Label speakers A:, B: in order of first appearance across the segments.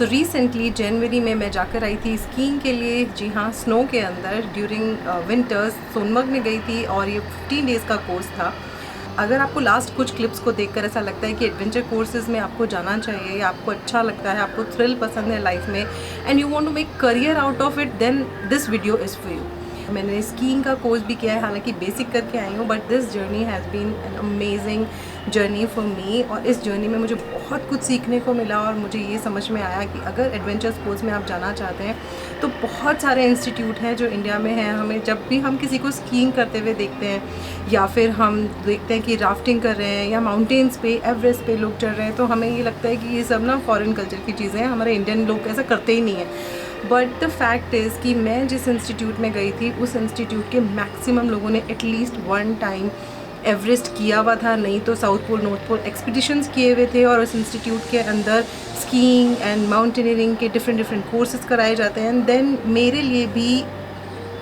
A: Recently जनवरी में मैं जाकर आई थी स्कीइंग के लिए, जी हाँ, स्नो के अंदर ड्यूरिंग विंटर्स सोनमर्ग में गई थी और ये 15 डेज़ का कोर्स था। अगर आपको लास्ट कुछ क्लिप्स को देखकर ऐसा लगता है कि एडवेंचर कोर्सेज़ में आपको जाना चाहिए या आपको अच्छा लगता है, आपको थ्रिल पसंद है लाइफ में and you want to make career out of it, then this video is for you. मैंने स्कीइंग का कोर्स भी किया है, हालांकि बेसिक करके आई हूँ, but this journey has been an amazing journey for me. और इस जर्नी में मुझे बहुत कुछ सीखने को मिला और मुझे ये समझ में आया कि अगर एडवेंचर स्पोर्ट्स में आप जाना चाहते हैं तो बहुत सारे इंस्टीट्यूट हैं जो इंडिया में हैं। हमें जब भी हम किसी को स्कीइंग करते हुए देखते हैं या फिर हम देखते हैं कि राफ्टिंग कर रहे हैं या माउंटेन्स पे, एवरेस्ट पे लोग चढ़ रहे हैं, तो हमें ये लगता है कि ये सब ना फॉरेन कल्चर की चीज़ें हैं, हमारे इंडियन लोग ऐसा करते ही नहीं हैं। बट द फैक्ट इज़ कि मैं जिस इंस्टीट्यूट में गई थी उस इंस्टीट्यूट के मैक्सिमम लोगों ने एटलीस्ट वन टाइम एवरेस्ट किया हुआ था, नहीं तो south pole, north pole expeditions किए हुए थे। और उस इंस्टीट्यूट के अंदर स्कीइंग एंड माउंटेनियरिंग के डिफरेंट कोर्सेज कराए जाते हैं। देन मेरे लिए भी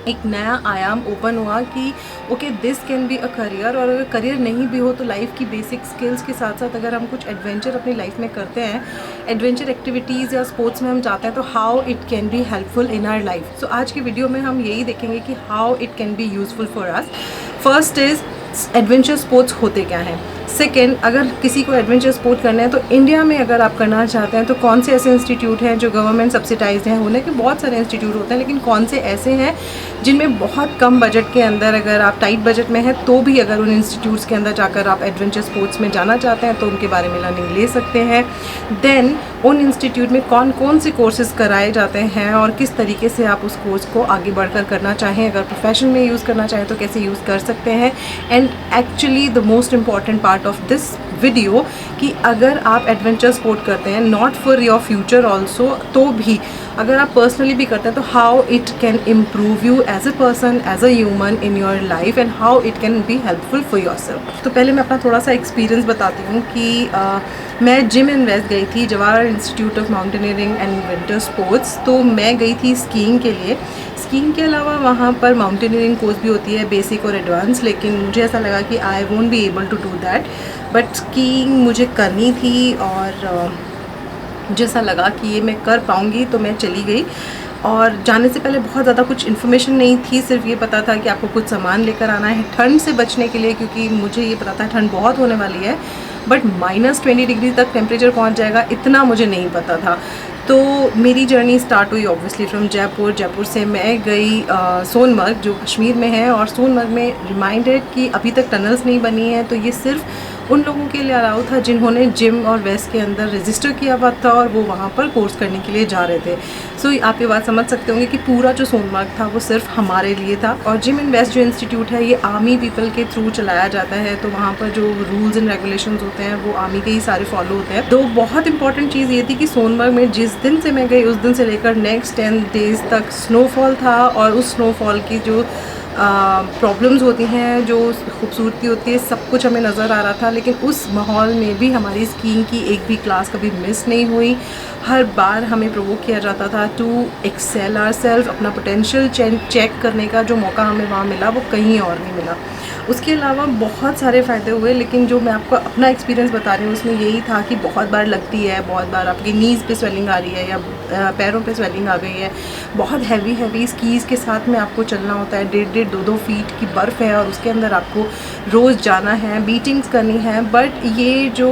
A: एक नया आयाम ओपन हुआ कि okay, this can be a career. और अगर करियर नहीं भी हो तो लाइफ की बेसिक स्किल्स के साथ साथ अगर हम कुछ एडवेंचर अपनी लाइफ में करते हैं, एडवेंचर एक्टिविटीज़ या स्पोर्ट्स में हम जाते हैं, तो how it can be helpful in our life. So आज की वीडियो में हम यही देखेंगे कि how it can be useful for us. First is adventure sports होते क्या हैं। सेकेंड, अगर किसी को एडवेंचर स्पोर्ट करना है तो इंडिया में अगर आप करना चाहते हैं तो कौन से ऐसे इंस्टीट्यूट हैं जो गवर्नमेंट सब्सिडाइज्ड हैं। होने के बहुत सारे इंस्टीट्यूट होते हैं, लेकिन कौन से ऐसे हैं जिनमें बहुत कम बजट के अंदर, अगर आप टाइट बजट में हैं तो भी अगर उन इंस्टीट्यूट्स के अंदर जाकर आप एडवेंचर स्पोर्ट्स में जाना चाहते हैं तो उनके बारे में लर्निंग ले सकते हैं। देन उन इंस्टीट्यूट में कौन कौन से कोर्सेज कराए जाते हैं और किस तरीके से आप उस कोर्स को आगे बढ़कर करना चाहें, अगर प्रोफेशन में यूज़ करना चाहें तो कैसे यूज़ कर सकते हैं। And actually the most important part of this video कि अगर आप एडवेंचर स्पोर्ट करते हैं, not for your future also, तो भी अगर आप पर्सनली भी करते हैं तो how it can improve you as a person, as a human in your life and how it can be helpful for yourself. तो पहले मैं अपना थोड़ा सा एक्सपीरियंस बताती हूँ कि मैं जिम इन वेस्ट गई थी, Jawahar institute of mountaineering and winter sports. तो मैं गई थी स्कीइंग के लिए। स्कीइंग के अलावा वहाँ पर माउंटेनियरिंग कोर्स भी होती है, बेसिक और एडवांस, लेकिन मुझे ऐसा लगा कि I won't be able to do that, but skiing मुझे करनी थी और मुझे ऐसा लगा कि ये मैं कर पाऊँगी, तो मैं चली गई। और जाने से पहले बहुत ज़्यादा कुछ इन्फॉर्मेशन नहीं थी, सिर्फ ये पता था कि आपको कुछ सामान लेकर आना है ठंड से बचने के लिए, क्योंकि मुझे ये पता था ठंड बहुत होने वाली है, बट -20 डिग्री तक टेम्परेचर पहुंच जाएगा, इतना मुझे नहीं पता था। तो मेरी जर्नी स्टार्ट हुई ऑब्वियसली फ्रॉम जयपुर। जयपुर से मैं गई सोनमर्ग, जो कश्मीर में है। और सोनमर्ग में रिमाइंडेड कि अभी तक टनल्स नहीं बनी है, तो ये सिर्फ उन लोगों के लिए अलाउ था जिन्होंने जिम और वेस्ट के अंदर रजिस्टर किया हुआ था और वो वहाँ पर कोर्स करने के लिए जा रहे थे। सो आप ये बात समझ सकते होंगे कि पूरा जो सोनमर्ग था वो सिर्फ हमारे लिए था। और जिम इन वेस्ट जो इंस्टीट्यूट है ये आर्मी पीपल के थ्रू चलाया जाता है, तो वहाँ पर जो रूल्स एंड रेगुलेशंस होते हैं वो आर्मी के ही सारे फॉलो होते हैं। तो बहुत इंपॉर्टेंट चीज़ ये थी कि सोनमर्ग में जिस दिन से मैं गई उस दिन से लेकर नेक्स्ट 10 डेज़ तक स्नोफॉल था। और उस स्नोफॉल की जो प्रॉब्लम्स होती हैं, जो खूबसूरती होती है, सब कुछ हमें नज़र आ रहा था। लेकिन उस माहौल में भी हमारी स्कीइंग की एक भी क्लास कभी मिस नहीं हुई। हर बार हमें प्रोवोक किया जाता था टू एक्सेल आवरसेल्फ। अपना पोटेंशियल चेक करने का जो मौका हमें वहाँ मिला वो कहीं और नहीं मिला। उसके अलावा बहुत सारे फ़ायदे हुए, लेकिन जो मैं आपको अपना एक्सपीरियंस बता रही हूँ उसमें यही था कि बहुत बार लगती है, बहुत बार आपकी नीज़ पे स्वेलिंग आ रही है या पैरों पे स्वेलिंग आ गई है। बहुत हैवी स्कीज़ के साथ में आपको चलना होता है, 1.5 2 फीट की बर्फ़ है और उसके अंदर आपको रोज़ जाना है, बीटिंग्स करनी है। बट ये जो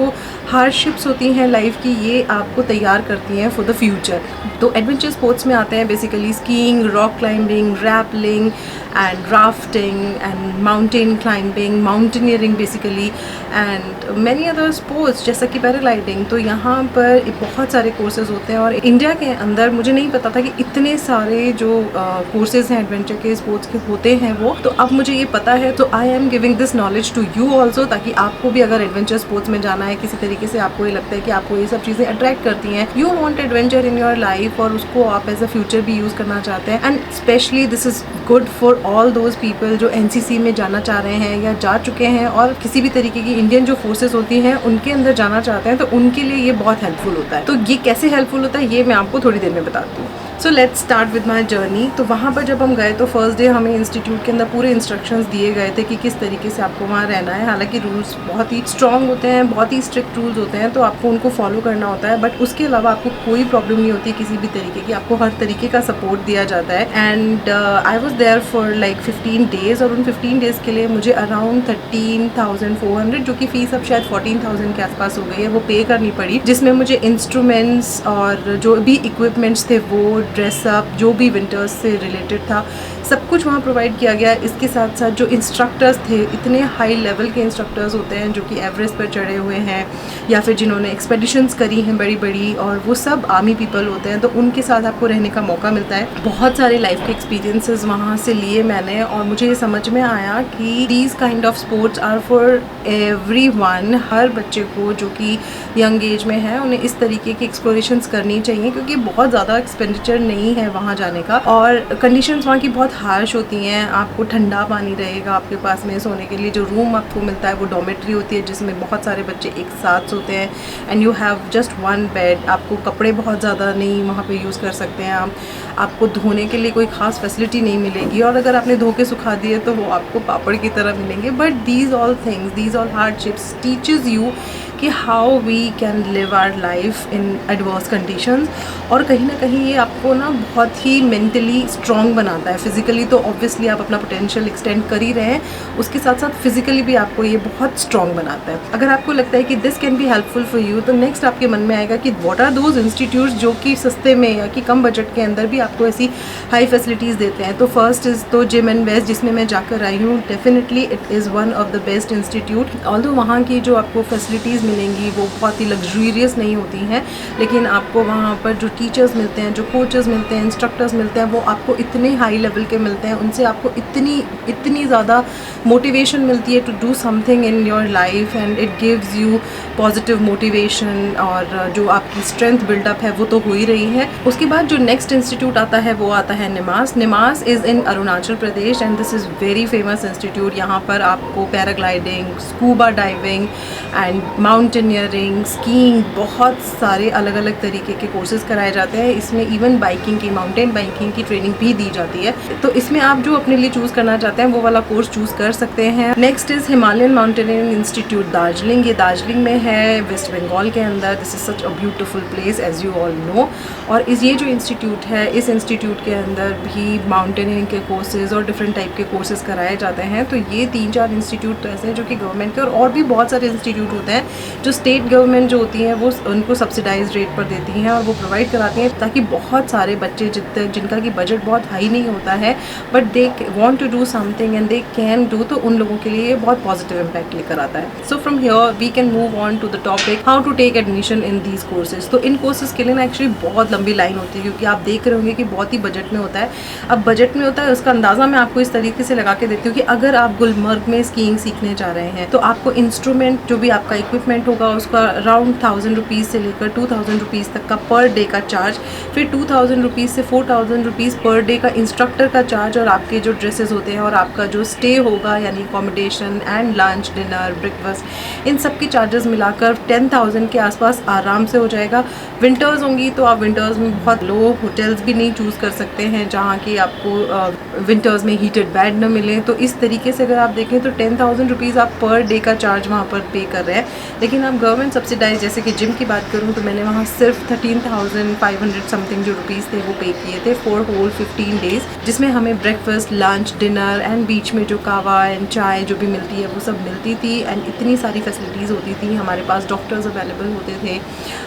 A: हार्डशिप्स होती हैं लाइफ की, ये आपको तैयार करती हैं फॉर द फ्यूचर। तो एडवेंचर स्पोर्ट्स में आते हैं basically skiing, rock climbing, rappelling and rafting and mountain climbing, mountaineering basically and many other sports जैसा कि पैराग्लाइडिंग। तो यहाँ पर बहुत सारे कोर्सेज होते हैं और इंडिया के अंदर मुझे नहीं पता था कि इतने सारे जो कोर्सेज हैं एडवेंचर के, स्पोर्ट्स के होते हैं वो। तो अब मुझे ये पता है, तो I am giving this knowledge to you also, ताकि आपको भी अगर एडवेंचर स्पोर्ट्स में जाना है, किसी तरीके से आपको ये लगता है कि आपको ये सब चीज़ें अट्रैक्ट करती हैं, you want adventure in your life और उसको आप एज अ फ्यूचर भी यूज़ करना चाहते हैं, and specially this is good for all those people जो एनसीसी में जाना चाह रहे हैं या जा चुके हैं और किसी भी तरीके की इंडियन जो फोर्सेस होती हैं उनके अंदर जाना चाहते हैं, तो उनके लिए ये बहुत हेल्पफुल होता है। तो ये कैसे हेल्पफुल होता है ये मैं आपको थोड़ी देर में बताती हूँ। So let's start with my journey. तो वहाँ पर जब हम गए तो फर्स्ट डे हमें इंस्टीट्यूट के अंदर पूरे इंस्ट्रक्शंस दिए गए थे कि किस तरीके से आपको वहाँ रहना है। हालांकि रूल्स बहुत ही स्ट्रॉन्ग होते हैं, बहुत ही स्ट्रिक्ट रूल्स होते हैं, तो आपको उनको फॉलो करना होता है, बट उसके अलावा आपको कोई प्रॉब्लम नहीं होती किसी भी तरीके की, आपको हर तरीके का सपोर्ट दिया जाता है। And I was there for like 15 days, और उन 15 डेज़ के लिए मुझे अराउंड 13,400, जो कि फ़ीस अब शायद 14,000 के आसपास हो गई है, वो पे करनी पड़ी, जिसमें मुझे इंस्ट्रूमेंट्स और जो भी इक्विपमेंट्स थे, वो ड्रेसअप, जो भी विंटर्स से रिलेटेड था, सब कुछ वहाँ प्रोवाइड किया गया। इसके साथ साथ जो इंस्ट्रक्टर्स थे, इतने हाई लेवल के इंस्ट्रक्टर्स होते हैं जो कि एवरेस्ट पर चढ़े हुए हैं या फिर जिन्होंने एक्सपेडिशंस करी हैं बड़ी बड़ी, और वो सब आर्मी पीपल होते हैं, तो उनके साथ आपको रहने का मौका मिलता है। बहुत सारे लाइफ के एक्सपीरियंसेस वहाँ से लिए मैंने, और मुझे ये समझ में आया कि these kind of sports are for everyone. हर बच्चे को जो कि यंग एज में है, उन्हें इस तरीके की एक्सप्लोरेशंस करनी चाहिए, क्योंकि बहुत ज़्यादा एक्सपेंडिचर नहीं है वहाँ जाने का, और कंडीशंस वहाँ की बहुत हार्श होती हैं। आपको ठंडा पानी रहेगा आपके पास में, सोने के लिए जो रूम आपको मिलता है वो डॉर्मेट्री होती है, जिसमें बहुत सारे बच्चे एक साथ सोते हैं, and you have just one bed. आपको कपड़े बहुत ज़्यादा नहीं वहाँ पे यूज़ कर सकते हैं आपको धोने के लिए कोई ख़ास फैसिलिटी नहीं मिलेगी, और अगर आपने धो के सुखा दिए तो वो आपको पापड़ की तरह मिलेंगे। But these all things, these all hardships teaches you कि how we can live our life in adverse conditions, और कहीं ना कहीं ये आपको ना बहुत ही मेंटली स्ट्रॉन्ग बनाता है। फिज़िकली तो ऑब्वियसली आप अपना पोटेंशियल एक्सटेंड कर ही रहे हैं, उसके साथ साथ फिज़िकली भी आपको ये बहुत स्ट्रॉन्ग बनाता है। अगर आपको लगता है कि this can be helpful for you, तो नेक्स्ट आपके मन में आएगा कि व्हाट आर दोज इंस्टीट्यूट्स जो कि सस्ते में या कि कम बजट के अंदर भी आपको ऐसी हाई फैसिलिटीज़ देते हैं। तो फर्स्ट इज़ तो जिम एंड वेस्ट, जिसमें मैं जाकर आई हूँ। Definitely it is one of the best institute. Although वहाँ की जो आपको फैसिलिटीज़ मिलेंगी वो बहुत ही लग्जूरियस नहीं होती हैं, लेकिन आपको वहाँ पर जो टीचर्स मिलते हैं, जो कोचेस मिलते हैं, इंस्ट्रक्टर्स मिलते हैं, वो आपको इतने हाई लेवल के मिलते हैं, उनसे आपको इतनी ज़्यादा मोटिवेशन मिलती है to do something in your life, and it gives you positive motivation, और जो आपकी स्ट्रेंथ बिल्डअप है वो तो हो ही रही है। उसके बाद जो नेक्स्ट इंस्टीट्यूट आता है वो आता है निमास। NIMAS is in Arunachal Pradesh, and this is very famous institute. यहाँ पर आपको paragliding, scuba diving and mountaineering, skiing, बहुत सारे अलग अलग तरीके के कोर्सेज कराए जाते हैं। इसमें इवन बाइकिंग की, माउंटेन बाइकिंग की ट्रेनिंग भी दी जाती है। तो इसमें आप जो अपने लिए चूज़ करना चाहते हैं वो वाला कोर्स चूज़ कर सकते हैं। Next is Himalayan mountaineering institute Darjeeling. ये दार्जिलिंग में है, वेस्ट बंगाल के अंदर। This is such a beautiful place as you all know. और ये जो इंस्टीट्यूट है, इस इंस्टीट्यूट के अंदर भी माउंटेनियरिंग के कोर्सेज और डिफरेंट टाइप के कोर्सेज कराए जाते हैं। तो ये 3-4 इंस्टीट्यूट तो ऐसे हैं जो कि गवर्नमेंट के, और भी बहुत सारे इंस्टीट्यूट होते हैं जो स्टेट गवर्नमेंट जो होती हैं वो उनको सब्सिडाइज रेट पर देती हैं और वो प्रोवाइड कराती हैं, ताकि बहुत सारे बच्चे जिनका कि बजट बहुत हाई नहीं होता है, but they want to do something and they can do, तो उन लोगों के लिए ये बहुत पॉजिटिव इम्पैक्ट लेकर आता है। So from here we can move on to the topic how to take admission in these courses. तो इन कोर्सेज के लिए ना एक्चुअली बहुत लंबी लाइन होती है, क्योंकि आप देख रहे होंगे कि बहुत ही बजट में होता है। अब बजट में होता है उसका अंदाज़ा मैं आपको इस तरीके से लगा के देती हूँ कि अगर आप गुलमर्ग में स्कीइंग सीखने जा रहे हैं तो आपको इंस्ट्रूमेंट, जो भी आपका इक्विपमेंट होगा, उसका अराउंड 1000 रुपीज़ से लेकर 2000 रुपीज़ तक का पर डे का चार्ज, फिर 2000 रुपीज़ से 4000 रुपीज़ पर डे का इंस्ट्रक्टर का चार्ज, और आपके जो ड्रेसेस होते हैं और आपका जो स्टे होगा यानी accommodation and lunch, dinner, breakfast, इन सब की चार्जेस मिलाकर 10,000 के आसपास आराम से हो जाएगा। विंटर्स होंगी तो आप विंटर्स में बहुत लो होटल्स भी नहीं चूज़ कर सकते हैं जहाँ की आपको विंटर्स में हीटेड बेड न मिले। तो इस तरीके से अगर आप देखें तो 10,000 रुपीज़ आप पर डे का चार्ज वहाँ पर पे कर रहे हैं। लेकिन आप गवर्नमेंट सब्सिडाइज, जैसे कि जिम की बात करूँ तो मैंने वहाँ सिर्फ 13,500 समथिंग जो रुपीज़ थे वो पे किए थे फॉर होल 15 डेज़, जिसमें हमें ब्रेकफास्ट, लंच, डिनर एंड बीच में जो कावा एंड चाय जो भी मिलती है वो सब मिलती थी। एंड इतनी सारी फैसिलिटीज़ होती थी। हमारे पास डॉक्टर्स अवेलेबल होते थे,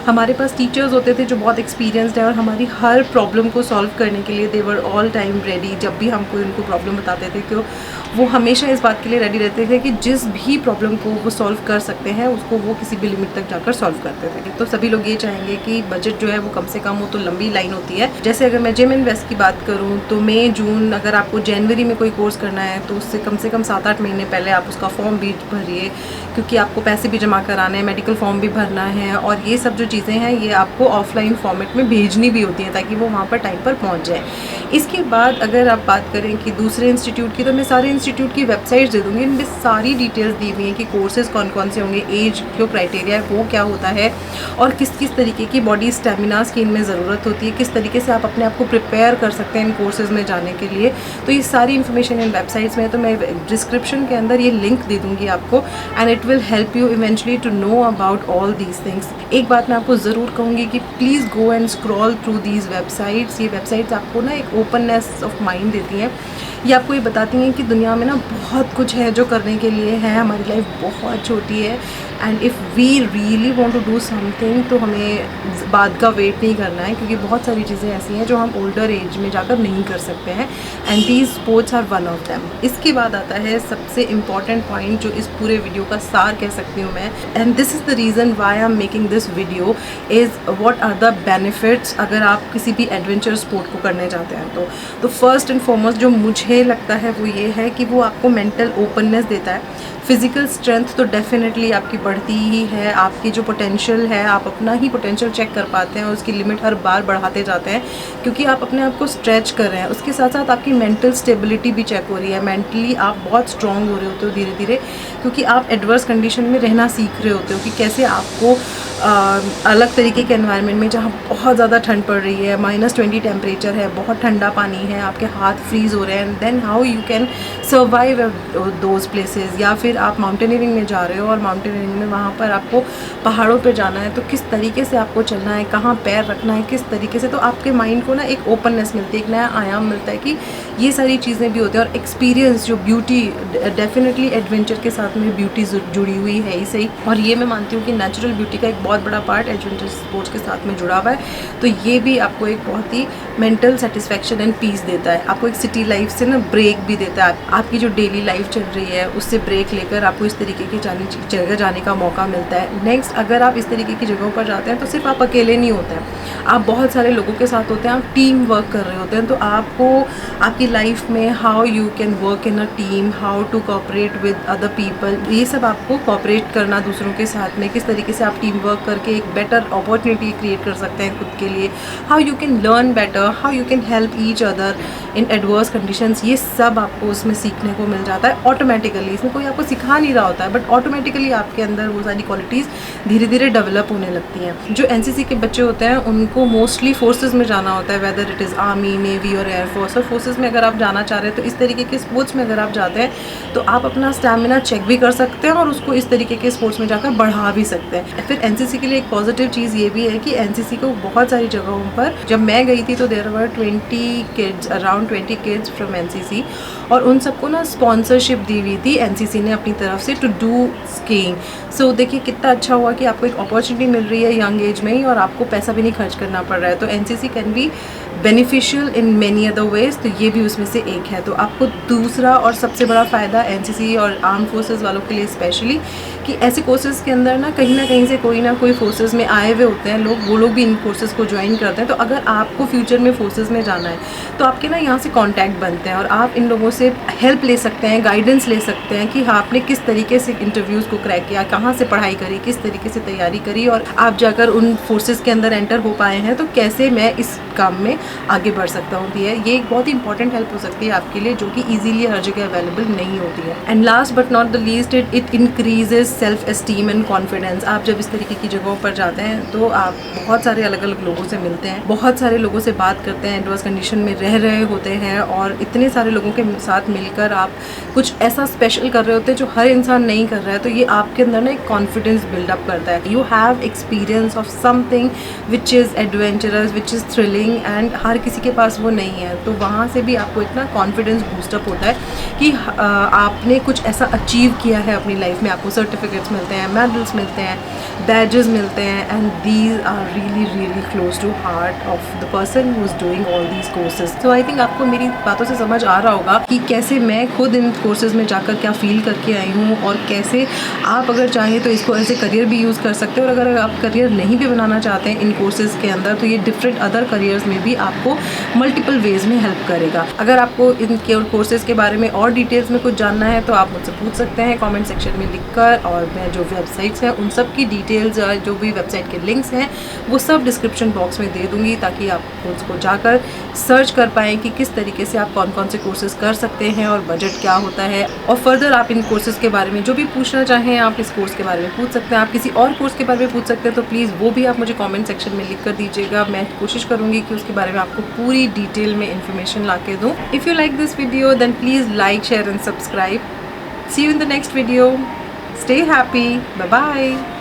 A: हमारे पास टीचर्स होते थे जो बहुत एक्सपीरियंसड है, और हमारी हर प्रॉब्लम को सॉल्व करने के लिए दे वर ऑल टाइम रेडी। जब भी हम कोई उनको प्रॉब्लम बताते थे तो वो हमेशा इस बात के लिए रेडी रहते थे कि जिस भी प्रॉब्लम को वो सॉल्व कर सकते हैं उसको वो किसी भी लिमिट तक जाकर सॉल्व करते थे। तो सभी लोग ये चाहेंगे कि बजट जो है वो कम से कम हो, तो लंबी लाइन होती है। जैसे अगर मैं जिम एंड वेस्ट की बात करूँ तो मई, जून जून, अगर आपको जनवरी में कोई कोर्स करना है तो उससे कम से कम 7-8 महीने पहले आप उसका फॉर्म भी भरिए, क्योंकि आपको पैसे भी जमा कराने हैं, मेडिकल फॉर्म भी भरना है, और ये सब जो चीज़ें हैं ये आपको ऑफलाइन फॉर्मेट में भेजनी भी होती हैं ताकि वो वहाँ पर टाइम पर पहुँच जाए। इसके बाद अगर आप बात करें कि दूसरे इंस्टीट्यूट की, तो मैं सारे इंस्टीट्यूट की वेबसाइट्स दे दूँगी, इनमें सारी डिटेल्स दी हुई हैं कि कोर्सेज़ कौन कौन से होंगे, एज जो क्राइटेरिया है वो क्या होता है, और किस किस तरीके की बॉडी स्टेमिनास की इनमें ज़रूरत होती है, किस तरीके से आप अपने आप को प्रिपेयर कर सकते हैं इन कोर्सेज़ में जाने के लिए। तो ये सारी इन्फॉर्मेशन इन वेबसाइट्स में है, तो मैं डिस्क्रिप्शन के अंदर ये लिंक दे दूँगी आपको, and it will help you eventually to know about all these things. एक बात मैं आपको ज़रूर कहूँगी कि please go and scroll through these websites. ये वेबसाइट्स आपको ना एक ओपननेस ऑफ माइंड देती हैं। ये आपको ये बताती हैं कि दुनिया में ना बहुत कुछ है जो करने के लिए है, हमारी लाइफ बहुत छोटी है, and if we really want to do something तो हमें बाद का वेट नहीं करना है, क्योंकि बहुत सारी चीज़ें ऐसी हैं जो हम ओल्डर एज में जाकर नहीं कर सकते हैं, and these sports are one of them. इसके बाद आता है सबसे इम्पॉर्टेंट पॉइंट जो इस पूरे वीडियो का सार कह सकती हूँ मैं, and this is the reason why I am making this video, is what are the benefits अगर आप किसी भी एडवेंचर स्पोर्ट को करने जाते हैं। तो फर्स्ट एंड फॉरमोस्ट जो मुझे लगता है वो ये है कि वो आपको मेंटल ओपननेस देता है। फिज़िकल स्ट्रेंथ तो डेफिनेटली आपकी बढ़ती ही है, आपकी जो पोटेंशियल है आप अपना ही पोटेंशियल चेक कर पाते हैं, और उसकी लिमिट हर बार बढ़ाते जाते हैं क्योंकि आप अपने आप को स्ट्रेच कर रहे हैं। उसके साथ साथ आपकी मेंटल स्टेबिलिटी भी चेक हो रही है, मेंटली आप बहुत स्ट्रॉन्ग हो रहे होते हो धीरे धीरे, क्योंकि आप एडवर्स कंडीशन में रहना सीख रहे होते हो कि कैसे आपको अलग तरीके के एनवायरनमेंट में, जहाँ बहुत ज़्यादा ठंड पड़ रही है, -20 टेम्परेचर है, बहुत ठंडा पानी है, आपके हाथ फ्रीज़ हो रहे हैं, then how you can survive those places. या फिर आप माउंटेनियरिंग में जा रहे हो और माउंटेनियरिंग में वहाँ पर आपको पहाड़ों पे जाना है, तो किस तरीके से आपको चलना है, कहाँ पैर रखना है, किस तरीके से, तो आपके माइंड को ना एक ओपननेस मिलती है, एक नया आयाम मिलता है कि ये सारी चीज़ें भी होती हैं। और एक्सपीरियंस जो ब्यूटी, डेफिनेटली एडवेंचर के साथ में ब्यूटी जुड़ी हुई है ही सही, और ये मैं मानती हूँ कि नेचुरल ब्यूटी का एक बहुत बड़ा पार्ट एडवेंचर स्पोर्ट्स के साथ में जुड़ा हुआ है। तो ये भी आपको एक बहुत ही मेंटल सेटिस्फेक्शन एंड पीस देता है, आपको एक सिटी लाइफ से ना ब्रेक भी देता है, आपकी जो डेली लाइफ चल रही है उससे ब्रेक लेकर आपको इस तरीके की जगह जाने का मौका मिलता है। नेक्स्ट, अगर आप इस तरीके की जगहों पर जाते हैं तो सिर्फ आप अकेले नहीं होते हैं, आप बहुत सारे लोगों के साथ होते हैं, आप टीम वर्क कर रहे होते हैं। तो आपको आपकी लाइफ में how you can work in a team, how to cooperate with other people, ये सब आपको कोऑपरेट करना दूसरों के साथ में, किस तरीके से आप टीम वर्क करके एक बेटर अपॉर्चुनिटी क्रिएट कर सकते हैं खुद के लिए, how you can learn better, how you can help each other in adverse conditions, ये सब आपको उसमें सीखने को मिल जाता है ऑटोमेटिकली। इसमें कोई आपको सिखा नहीं रहा होता है, बट ऑटोमेटिकली आपके अंदर वो सारी क्वालिटीज़ धीरे धीरे डेवलप होने लगती हैं। जो एनसीसी के बच्चे होते हैं उनको मोस्टली फोर्सेस में जाना होता है, whether it is army, navy और एयरफोर्स। और फोर्सेस में अगर आप जाना चाह रहे हैं तो इस तरीके के स्पोर्ट्स में अगर आप जाते हैं तो आप अपना स्टैमिना चेक भी कर सकते हैं और उसको इस तरीके के स्पोर्ट्स में जाकर बढ़ा भी सकते हैं। फिर एनसीसी के लिए एक पॉजिटिव चीज़ ये भी है कि एनसीसी को बहुत सारी जगहों पर, जब मैं गई थी तो there were 20 kids, around 20 kids from NCC, और उन सबको ना स्पॉन्सरशिप दी हुई थी एनसीसी ने अपनी तरफ से टू डू स्कीइंग। सो देखिए कितना अच्छा हुआ कि आपको एक अपॉर्चुनिटी मिल रही है यंग एज में ही, और आपको पैसा भी नहीं खर्च करना पड़ रहा है। तो NCC can be beneficial in many other ways, तो ये भी उसमें से एक है। तो आपको दूसरा और सबसे बड़ा फ़ायदा एनसीसी और आर्म फोर्सेस वालों के लिए स्पेशली, कि ऐसे कोर्सेज़ के अंदर ना कहीं से कोई ना कोई फोर्सेस में आए हुए होते हैं लोग, वो लोग भी इन कोर्सेज़ को ज्वाइन करते हैं। तो अगर आपको फ्यूचर में फोर्सेस में जाना है तो आपके ना यहाँ से कॉन्टैक्ट बनते हैं और आप इन लोगों से हेल्प ले सकते हैं, गाइडेंस ले सकते हैं कि हाँ आपने किस तरीके से इंटरव्यूज़ को क्रैक किया, कहाँ से पढ़ाई करी, किस तरीके से तैयारी करी, और आप जाकर उन फोर्सेस के अंदर एंटर हो पाए हैं, तो कैसे मैं इस काम में आगे बढ़ सकता हूँ। ये एक बहुत ही इंपॉर्टेंट हेल्प हो सकती है आपके लिए, जो कि ईजिली हर जगह अवेलेबल नहीं होती है। And last but not the least, it increases self esteem and confidence. आप जब इस तरीके की जगहों पर जाते हैं तो आप बहुत सारे अलग अलग लोगों से मिलते हैं, बहुत सारे लोगों से बात करते हैं, एडवर्स कंडीशन में रह रहे होते हैं, और इतने सारे लोगों के साथ मिलकर आप कुछ ऐसा स्पेशल कर रहे होते हैं जो हर इंसान नहीं कर रहा है। तो ये आपके अंदर ना एक कॉन्फिडेंस बिल्डअप करता है। You have experience of something which is adventurous, which is thrilling, and हर किसी के पास वो नहीं है। तो वहाँ से भी आपको इतना कॉन्फिडेंस बूस्टअप होता है कि आपने कुछ ऐसा अचीव किया है अपनी लाइफ में। आपको सर्टिफिकेट्स मिलते हैं, मेडल्स मिलते हैं, बैजेस मिलते हैं, and these are really really close to heart of the person who is doing all these courses. So I think आपको मेरी बातों से समझ आ रहा होगा कि कि कैसे मैं खुद इन कोर्सेज़ में जाकर क्या फ़ील करके आई हूँ और कैसे आप अगर चाहें तो इसको एज ए करियर भी यूज़ कर सकते हो। और अगर आप करियर नहीं भी बनाना चाहते हैं इन कोर्सेज़ के अंदर, तो ये डिफरेंट अदर करियर्स में भी आपको मल्टीपल वेज़ में हेल्प करेगा। अगर आपको इन कोर्सेज़ के बारे में और डिटेल्स में कुछ जानना है तो आप मुझसे पूछ सकते हैं कमेंट सेक्शन में लिखकर, और मैं जो वेबसाइट्स हैं उन सब की डिटेल्स, जो भी वेबसाइट के लिंक्स हैं वो सब डिस्क्रिप्शन बॉक्स में दे दूँगी, ताकि आप उसको जाकर सर्च कर पाएँ कि किस तरीके से आप कौन कौन से कोर्सेज़ कर सकते हैं और बजट क्या होता है। और फर्दर आप इन कोर्सेज़ के बारे में जो भी पूछना चाहें आप इस कोर्स के बारे में पूछ सकते हैं। आप किसी और कोर्स के बारे में पूछ सकते हैं तो प्लीज़ वो भी आप मुझे कमेंट सेक्शन में लिख कर दीजिएगा। मैं कोशिश करूँगी कि उसके बारे में आपको पूरी डिटेल में इन्फॉर्मेशन ला के दूँ। If you like this video then please like, share and subscribe. See you in the next video. Stay happy. Bye bye.